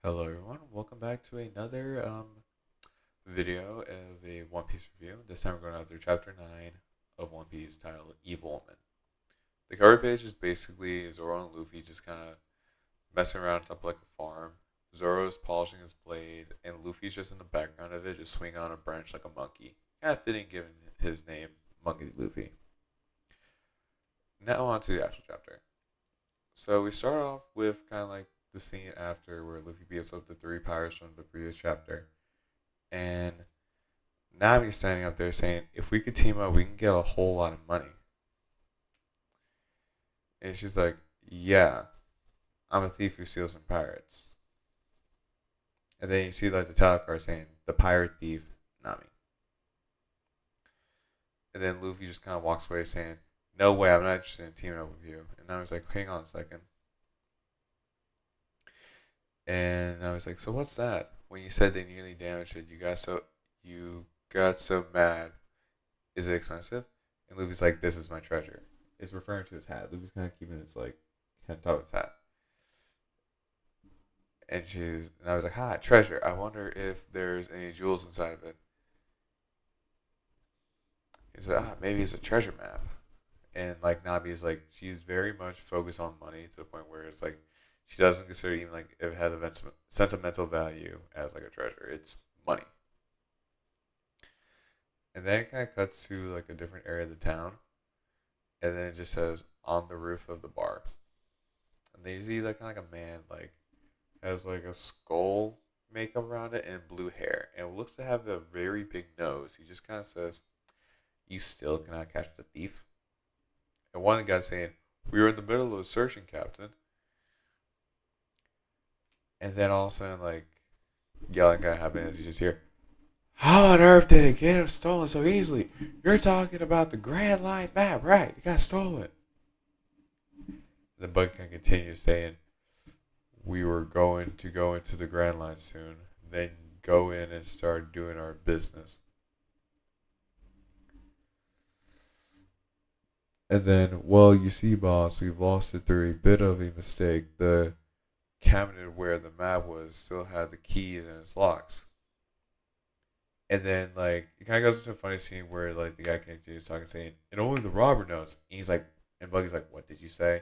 Hello everyone, welcome back to another video of a One Piece review. This time we're going through chapter 9 of One Piece titled Evil Woman. The cover page is basically Zoro and Luffy just kind of messing around top of like a farm. Zoro's polishing his blade and Luffy's just in the background of it, just swinging on a branch like a monkey. Kind of fitting given his name, Monkey Luffy. Now on to the actual chapter. So we start off with kind of like the scene after where Luffy beats up the three pirates from the previous chapter. And Nami's standing up there saying, if we could team up, we can get a whole lot of money. And she's like, yeah, I'm a thief who steals from pirates. And then you see like the title card saying, the pirate thief, Nami. And then Luffy just kind of walks away saying, no way, I'm not interested in teaming up with you. And Nami's like, hang on a second. And I was like, so what's that? When you said they nearly damaged it, you got so mad. Is it expensive? And Luffy's like, this is my treasure. It's referring to his hat. Luffy's kind of keeping his like head on top of his hat. And I was like, ha, treasure. I wonder if there's any jewels inside of it. He said, maybe it's a treasure map. And like Nabi's like, she's very much focused on money to the point where it's like she doesn't consider even like if it has a sentimental value as like a treasure. It's money. And then it kind of cuts to like a different area of the town, and then it just says on the roof of the bar. And then you see like kind of like a man like has like a skull makeup around it and blue hair, and it looks to have a very big nose. He just kind of says, "You still cannot catch the thief." And one of the guys saying, "We were in the middle of searching, Captain." And then all of a sudden, like yelling kind of happens. You just hear, how on earth did it get stolen so easily? You're talking about the Grand Line map, right? It got stolen. The bug can continue saying, we were going to go into the Grand Line soon, then go in and start doing our business. And then, well, you see, boss, we've lost it through a bit of a mistake. The cabinet where the map was still had the keys and its locks. And then, like, it kind of goes into a funny scene where, like, the guy continues talking, saying, and only the robber knows. And he's like, and Buggy's like, what did you say?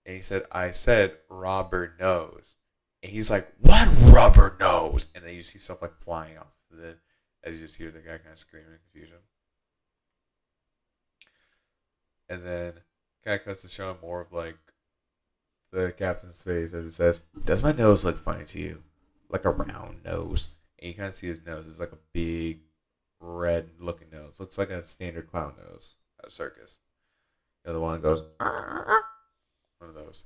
And he said, I said robber knows. And he's like, what rubber nose? And then you see stuff like flying off. And then, as you just hear the guy kind of screaming in confusion. And then, kind of cuts to showing more of, like, the captain's face as it says, does my nose look funny to you? Like a round nose. And you kind of see his nose. It's like a big red looking nose. Looks like a standard clown nose at a circus. The other one goes, one of those.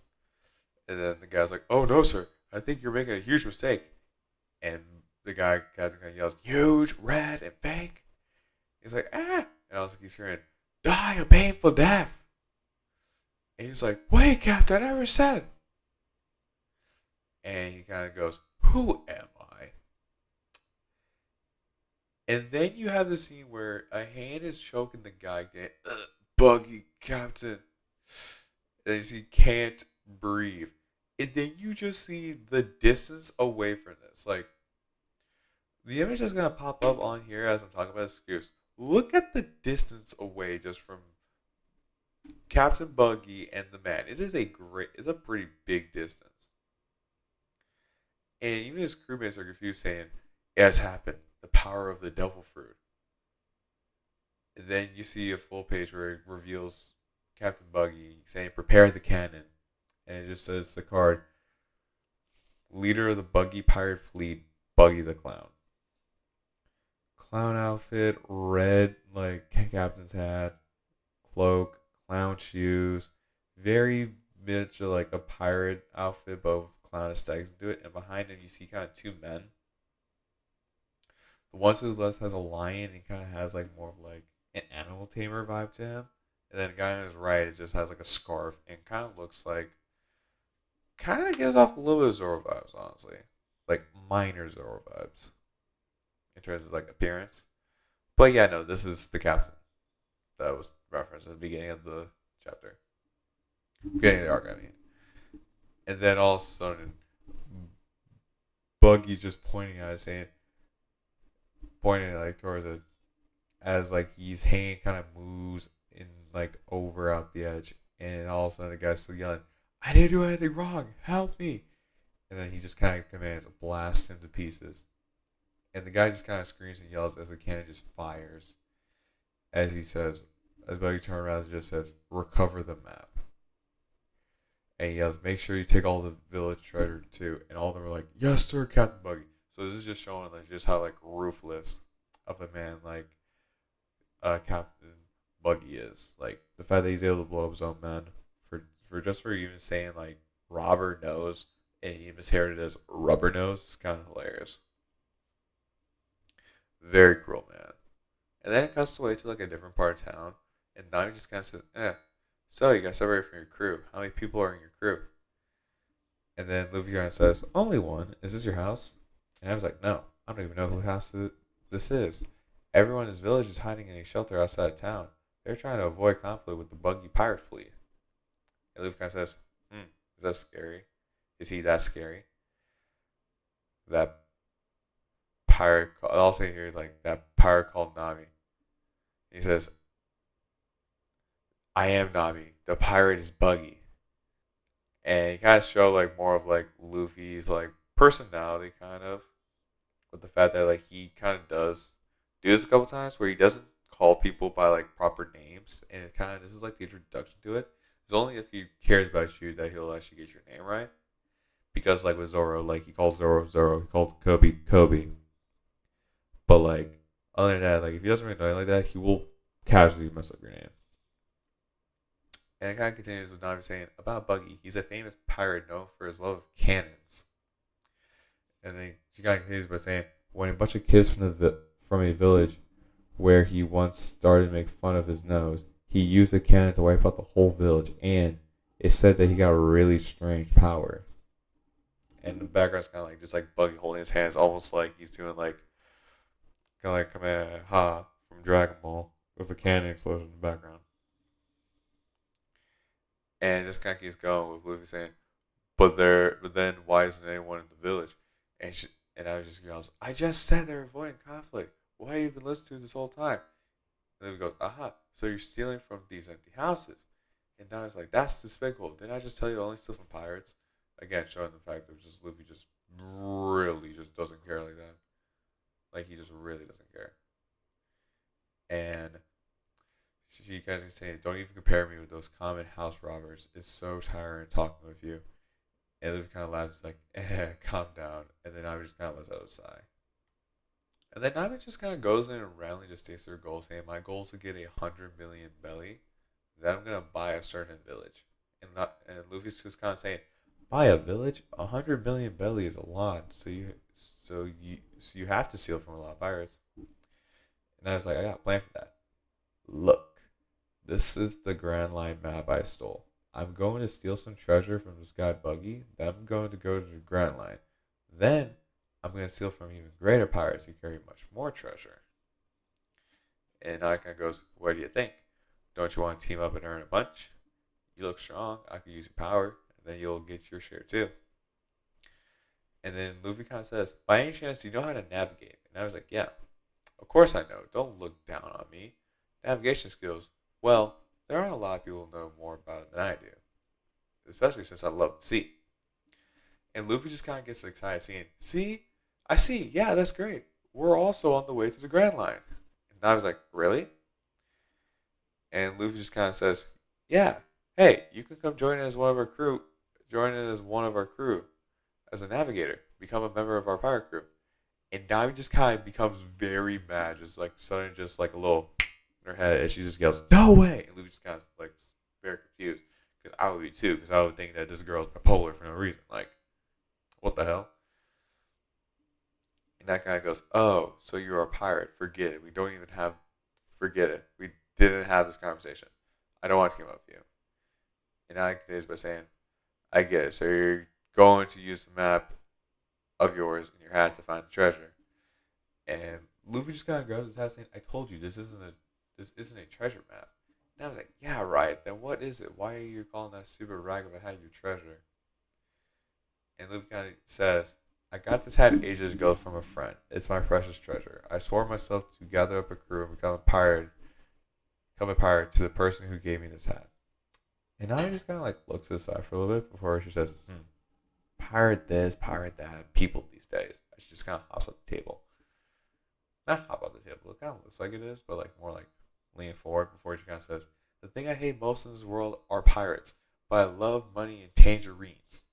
And then the guy's like, oh no, sir. I think you're making a huge mistake. And the guy kind of yells, huge, red, and fake. He's like, ah. And I was like, he's hearing, die a painful death. And he's like, wait, Captain, I never said. And he kind of goes, who am I? And then you have the scene where a hand is choking the guy, getting, buggy, Captain. And he can't breathe. And then you just see the distance away from this. Like, the image that's going to pop up on here as I'm talking about the scripts. Look at the distance away just from Captain Buggy and the man. It's a pretty big distance. And even his crewmates are confused, saying, it has happened. The power of the devil fruit. And then you see a full page where it reveals Captain Buggy saying, prepare the cannon. And it just says the card, leader of the Buggy Pirate Fleet, Buggy the Clown. Clown outfit, red, like captain's hat, cloak, clown shoes. Very much like a pirate outfit, but with clown aesthetics into it. And behind him, you see kind of two men. The one to the left has a lion and kind of has like more of like an animal tamer vibe to him. And then the guy on his right it just has like a scarf and kind of looks like, kind of gives off a little bit of Zoro vibes, honestly. Like minor Zoro vibes in terms of like appearance. But yeah, no, this is the captain that was referenced at the beginning of the chapter. Beginning of the arc, I mean. And then all of a sudden, Buggy's just pointing at it, saying, pointing like towards it, as like he's hanging, kind of moves in like over out the edge, and all of a sudden the guy's still yelling, "I didn't do anything wrong, help me!" And then he just kind of commands, blast him to pieces, and the guy just kind of screams and yells as the cannon just fires, as he says, as Buggy turns around and just says, "Recover the map." And he yells, "Make sure you take all the village treasure too." And all of them are like, "Yes, sir, Captain Buggy." So this is just showing like just how like ruthless of a man like Captain Buggy is. Like the fact that he's able to blow up his own men for even saying like robber nose and he misheard it as rubber nose is kind of hilarious. Very cruel man. And then it cuts away to like a different part of town, and Nami just kind of says, So you got separated from your crew. How many people are in your crew?" And then Luffy kind of says, "Only one. Is this your house?" And I was like, "No, I don't even know whose house this is. Everyone in this village is hiding in a shelter outside of town. They're trying to avoid conflict with the buggy pirate fleet." And Luffy kind of says, "Is that scary? Is he that scary?" That pirate, I'll say here, like, that pirate called Nami. He says, "I am Nami. The pirate is Buggy." And he kind of show like more of like Luffy's like personality, kind of, with the fact that like he kind of does do this a couple times where he doesn't call people by like proper names, and it kind of this is like the introduction to it. It's only if he cares about you that he'll actually get your name right. Because like with Zoro, like he calls Zoro Zoro, he called Kobe Kobe, but like other than that, like if he doesn't really know you like that, he will casually mess up your name. And it kind of continues with Nami saying about Buggy. He's a famous pirate known for his love of cannons. And then she kind of continues by saying, when a bunch of kids from a village where he once started to make fun of his nose, he used a cannon to wipe out the whole village, and it said that he got a really strange power. And the background's kind of like just like Buggy holding his hands, almost like he's doing like kind of like Kamehameha from Dragon Ball with a cannon explosion in the background. And just kind of keeps going with Luffy saying, but then why isn't anyone in the village?" And I was just yells, "I just said they're avoiding conflict. Why have you been listening to this whole time?" And then he goes, "Aha, so you're stealing from these empty houses." And I was like, "That's despicable. Didn't I just tell you to only steal from pirates?" Again, showing the fact that just Luffy just really just doesn't care like that. Like he just really doesn't care. And she kind of saying, "Don't even compare me with those common house robbers. It's so tiring talking with you." And Luffy kind of laughs, like, "Calm down." And then Nami just kind of lets out a sigh. And then Nami just kind of goes in and randomly just states her goal, saying, "My goal is to get 100 million belly. Then I'm gonna buy a certain village." And Luffy's just kind of saying, "Buy a village? 100 million belly is a lot. So you have to steal from a lot of pirates." And I was like, "I got a plan for that. Look, this is the Grand Line map I stole. I'm going to steal some treasure from this guy Buggy. Then I'm going to go to the Grand Line. Then I'm going to steal from even greater pirates who carry much more treasure." And Naka goes, "What do you think? Don't you want to team up and earn a bunch? You look strong. I could use your power, and then you'll get your share too." And then Luffy kind of says, "By any chance, do you know how to navigate?" And I was like, "Yeah, of course I know. Don't look down on me. Navigation skills. Well, there aren't a lot of people who know more about it than I do, especially since I love the sea." And Luffy just kind of gets excited, seeing, "See, I see. Yeah, that's great. We're also on the way to the Grand Line." And I was like, "Really?" And Luffy just kind of says, "Yeah. Hey, you can come join as one of our crew. Join in as one of our crew as a navigator. Become a member of our pirate crew." And Nami just kind of becomes very mad, just like suddenly, just like a little in her head, and she just yells, "No way!" And Luffy just kind of like very confused, because I would be too, because I would think that this girl is bipolar for no reason. Like, what the hell? And that guy goes, "Oh, so you're a pirate? Forget it. We don't even have. Forget it. We didn't have this conversation. I don't want to team up with you." And I continues by saying, "I get it. So you're going to use the map of yours in your hat to find the treasure." And Luffy just kind of grabs his hat, saying, "I told you this isn't a treasure map." And I was like, "Yeah, right. Then what is it? Why are you calling that super rag of a hat your treasure?" And Luffy kind of says, I got this hat ages ago from a friend. It's my precious treasure. I swore myself to gather up a crew and become a pirate to the person who gave me this hat. And now he just kind of like looks aside for a little bit before she says, pirate this, pirate that. People these days. She just kind of hops up the table. Not hop up the table. It kind of looks like it is, but like more like lean forward before she kind of says, the thing I hate most in this world are pirates, but I love money and tangerines.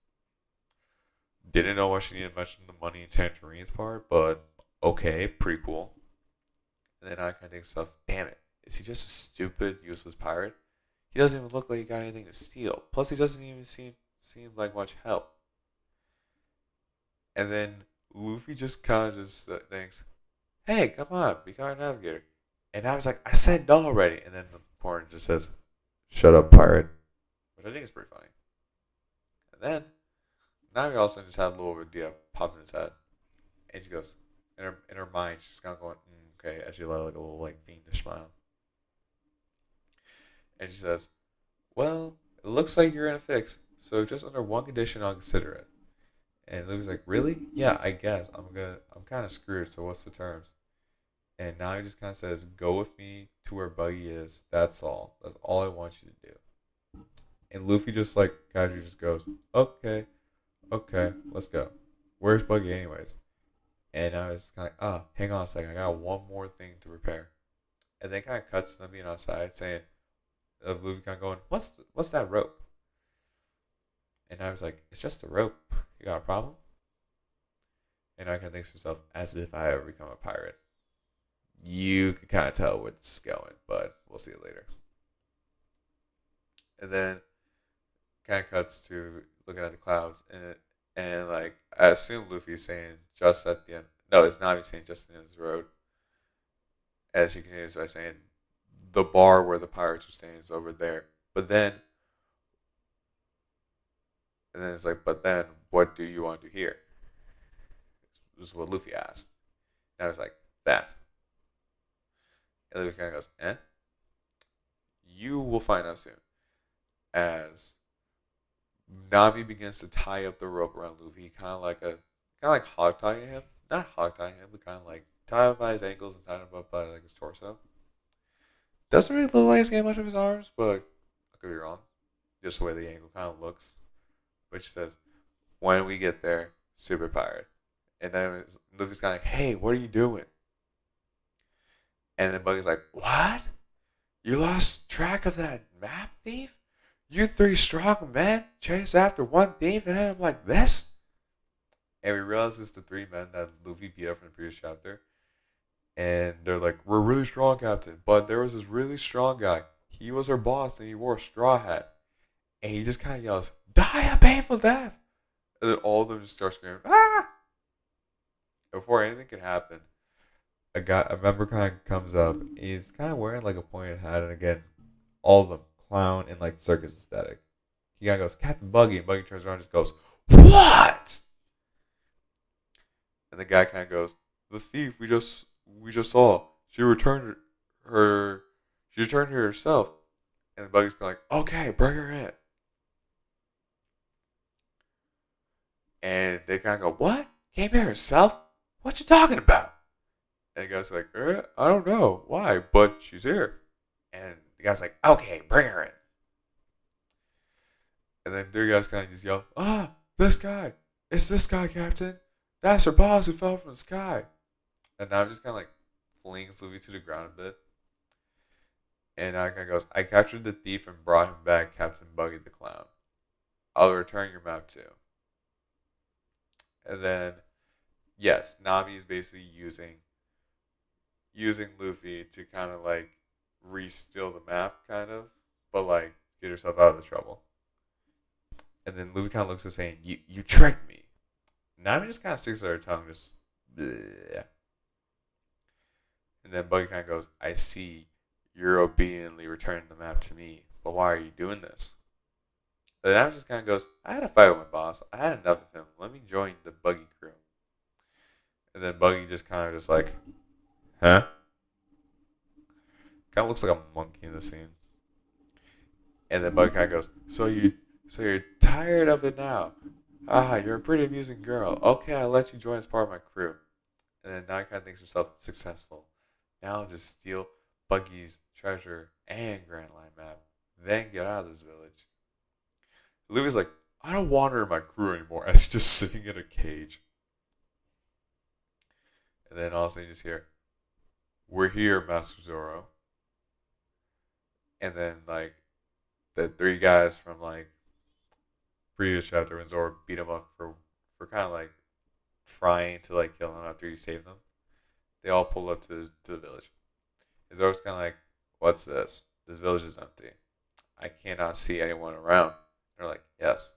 Didn't know why she needed to mention the money and tangerines part, but okay, pretty cool. And then I kind of think stuff, damn it, is he just a stupid, useless pirate? He doesn't even look like he got anything to steal. Plus, he doesn't even seem like much help. And then Luffy just kind of just thinks, hey, come on, become a navigator. And I was like, I said no already. And then the porn just says, shut up, pirate. Which I think is pretty funny. And then, Nami also just had a little idea popped in his head. And she goes, in her mind, she's kind of going, okay, as she let like a little like fiendish smile. And she says, well, it looks like you're in a fix. So just under one condition, I'll consider it. And Luffy's like, really? Yeah, I guess. I'm kind of screwed, so what's the terms? And now he just kind of says, go with me to where Buggy is. That's all. That's all I want you to do. And Luffy just like casually just goes, okay, let's go. Where's Buggy anyways? And I was kind of like, hang on a second. I got one more thing to prepare. And then kind of cuts to them being outside saying, of Luffy kind of going, what's that rope? And I was like, it's just a rope. You got a problem? And I kind of think to myself, as if I ever become a pirate. You can kind of tell where this is going, but we'll see it later. And then kind of cuts to looking at the clouds, and like I assume Luffy's saying just at the end. No, it's Nami saying just at the end of the road. As she continues by saying, the bar where the pirates are staying is over there. And then it's like, but then what do you want to hear? This is what Luffy asked. And I was like, that. And Luffy kind of goes, eh? You will find out soon. As Nami begins to tie up the rope around Luffy, kind of like hog tying him. Not hog tying him, but kind of like tie him by his ankles and tie him up by like his torso. Doesn't really look like he's getting much of his arms, but I could be wrong. Just the way the ankle kind of looks. Which says, when we get there, super pirate. And then Luffy's kind of like, hey, what are you doing? And then Buggy's like, what? You lost track of that map thief? You three strong men chase after one thief and end up like this? And we realize it's the three men that Luffy beat up from the previous chapter. And they're like, we're really strong, Captain. But there was this really strong guy. He was our boss and he wore a straw hat. And he just kind of yells, die a painful death. And then all of them just start screaming, ah! Before anything can happen, a member kind of comes up. He's kind of wearing like a pointed hat. And again, all of them, clown and like circus aesthetic. He kind of goes, Captain Buggy. And Buggy turns around and just goes, what? And the guy kind of goes, the thief we just saw. She returned here herself. And the Buggy's kind of like, okay, bring her in. And they kind of go, what? Came here herself? What you talking about? And the guy's like, I don't know. Why? But she's here. And the guy's like, okay, bring her in. And then three guys kind of just yell, this guy. It's this guy, Captain. That's her boss who fell from the sky. And now I'm just kind of like flings Luffy to the ground a bit. And now he kind of goes, I captured the thief and brought him back, Captain Buggy the Clown. I'll return your map too. And then, yes, Nami is basically using Luffy to kind of like re-steal the map, kind of, but like get herself out of the trouble. And then Luffy kind of looks at her saying, you tricked me. Nami just kind of sticks to her tongue, just bleh. And then Buggy kind of goes, I see you're obediently returning the map to me, but why are you doing this? And Nami just kind of goes, I had a fight with my boss. I had enough of him. Let me join the Buggy crew. And then Buggy just kind of just like, huh? Kind of looks like a monkey in the scene. And then Buggy kind of goes, so you're tired of it now? Ah, you're a pretty amusing girl. Okay, I'll let you join as part of my crew. And then now he kind of thinks herself successful. Now I'll just steal Buggy's treasure and Grand Line map. Then get out of this village. Luffy's like, I don't want her in my crew anymore. As he's just sitting in a cage. And then all of a sudden you just hear, we're here, Master Zoro. And then like the three guys from like previous chapter when Zoro beat him up for kind of like trying to like kill him after he saved them. They all pull up to the village. And Zoro's kind of like, what's this? This village is empty. I cannot see anyone around. They're like, yes.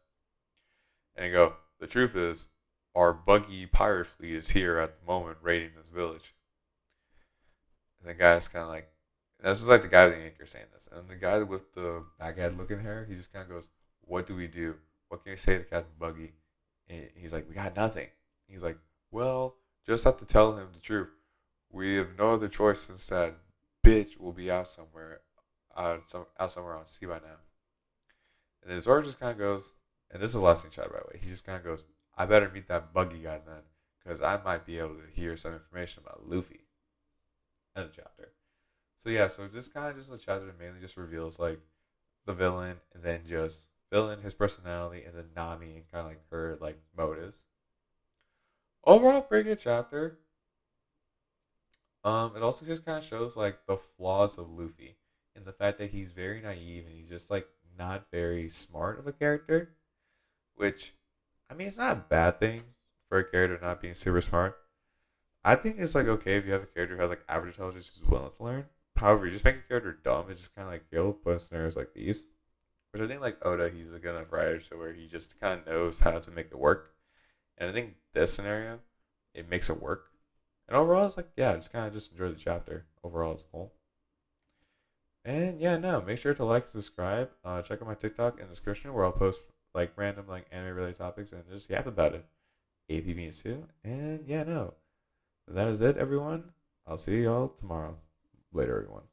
And they go, the truth is, our buggy pirate fleet is here at the moment raiding this village. And the guy's kind of like, this is like the guy with the anchor saying this. And the guy with the baghead looking hair, he just kind of goes, what do we do? What can we say to Captain Buggy? And he's like, we got nothing. He's like, well, just have to tell him the truth. We have no other choice since that bitch will be out somewhere on sea by now. And then Zoro just kind of goes, and this is the last thing shot by the way. He just kind of goes, I better meet that Buggy guy then, because I might be able to hear some information about Luffy. End of chapter. So yeah, so just kind of just the chapter that mainly just reveals like the villain, and then just villain, his personality, and then Nami and kind of like her like motives. Overall, pretty good chapter. It also just kind of shows like the flaws of Luffy and the fact that he's very naive and he's just like not very smart of a character. Which, I mean, it's not a bad thing for a character not being super smart. I think it's like okay if you have a character who has like average intelligence who's willing to learn. However, you just make a character dumb. It's just kind of like you'll put in scenarios like these, which I think like Oda, he's a good enough writer to where he just kind of knows how to make it work. And I think this scenario, it makes it work. And overall, it's like yeah, just kind of just enjoy the chapter overall as a whole. And yeah, no, make sure to like, subscribe, check out my TikTok in the description where I'll post like random like anime related topics and just yap about it. AP means too. And yeah, no, that is it, everyone. I'll see y'all tomorrow. Later, everyone.